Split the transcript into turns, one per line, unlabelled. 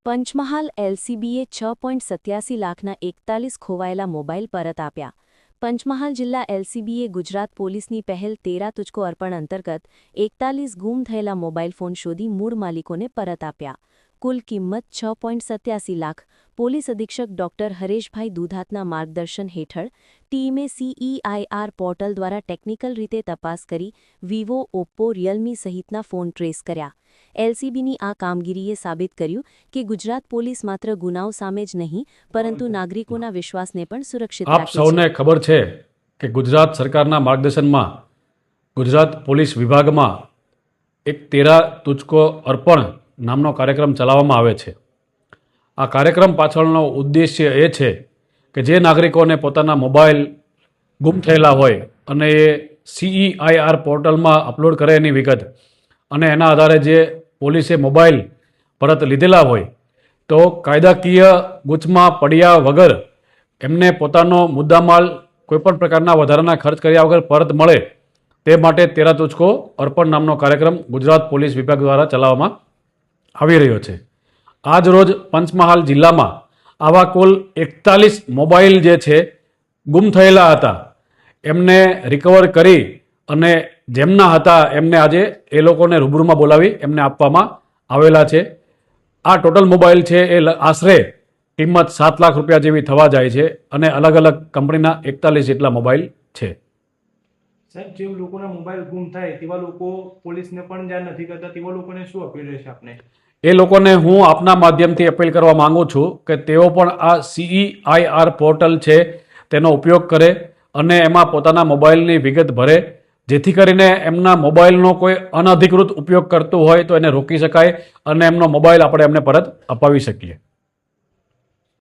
પંચમહાલ એલસીબીએ 6.87 લાખના 41 ખોવાયેલા મોબાઈલ પરત આપ્યા. પંચમહાલ જિલ્લા એલસીબીએ ગુજરાત પોલીસની પહેલ 13 તુજકો અર્પણ અંતર્ગત 41 ગુમ થયેલા મોબાઈલ ફોન શોધી મૂળ માલિકોને પરત આપ્યા. કુલ કિંમત 6.87 લાખ. પોલીસ અધિક્ષક ડોક્ટર હરેશભાઈ દુધાતના માર્ગદર્શન હેઠળ ટીમે સીઈઆઈઆર પોર્ટલ દ્વારા ટેકનિકલ રીતે તપાસ કરી વિવો, ઓપ્પો, રિયલમી સહિતના ફોન ટ્રેસ કર્યા. એલસીબીની આ કામગીરીએ સાબિત કર્યું કે ગુજરાત પોલીસ માત્ર ગુનાઓ સામે જ નહીં પરંતુ નાગરિકોના વિશ્વાસને પણ સુરક્ષિત રાખે છે.
આપ સૌને ખબર છે કે ગુજરાત સરકારના માર્ગદર્શનમાં ગુજરાત પોલીસ વિભાગમાં એક 13 તુજકો અર્પણ નામનો કાર્યક્રમ ચલાવવામાં આવે છે. આ કાર્યક્રમ પાછળનો ઉદ્દેશ્ય એ છે કે જે નાગરિકોને પોતાના મોબાઈલ ગુમ થયેલા હોય અને એ સીઈઆઈઆર પોર્ટલમાં અપલોડ કરે એની વિગત અને એના આધારે જે પોલીસે મોબાઈલ પરત લીધેલા હોય તો કાયદાકીય ગૂંચમાં પડ્યા વગર એમને પોતાનો મુદ્દામાલ કોઈપણ પ્રકારના વધારાના ખર્ચ કર્યા વગર પરત મળે તે માટે 13 તુજકો અર્પણ નામનો કાર્યક્રમ ગુજરાત પોલીસ વિભાગ દ્વારા ચલાવવામાં આવી રહ્યો છે. આજ રોજ પંચમહાલ જિલ્લામાં આવા કુલ 41 મોબાઈલ જે છે ગુમ થયેલા હતા એમને રિકવર કરી અને જેમના હતા એમને આજે એ લોકોને રૂબરૂમાં બોલાવી એમને આપવામાં આવેલા છે. આ ટોટલ મોબાઈલ છે એ આશરે કિંમત 7 લાખ રૂપિયા જેવી થવા જાય છે અને અલગ અલગ કંપનીના 41 જેટલા મોબાઈલ છે.
સાહેબ, જે લોકોના મોબાઈલ ગુમ થાય તેવા લોકો પોલીસને પણ જાણ નથી કરતા, તેવા લોકોને શું અપીલ રહેશે આપને?
એ લોકોને હું આપના માધ્યમથી અપીલ કરવા માંગુ છું કે તેઓ પણ આ સીઈઆઈઆર પોર્ટલ છે તેનો ઉપયોગ કરે અને એમાં પોતાના મોબાઈલની વિગત ભરે જેથી કરીને એમના મોબાઈલનો કોઈ અનધિકૃત ઉપયોગ કરતું હોય તો એને રોકી શકાય અને એમનો મોબાઈલ આપણે એમને પરત અપાવી શકીએ.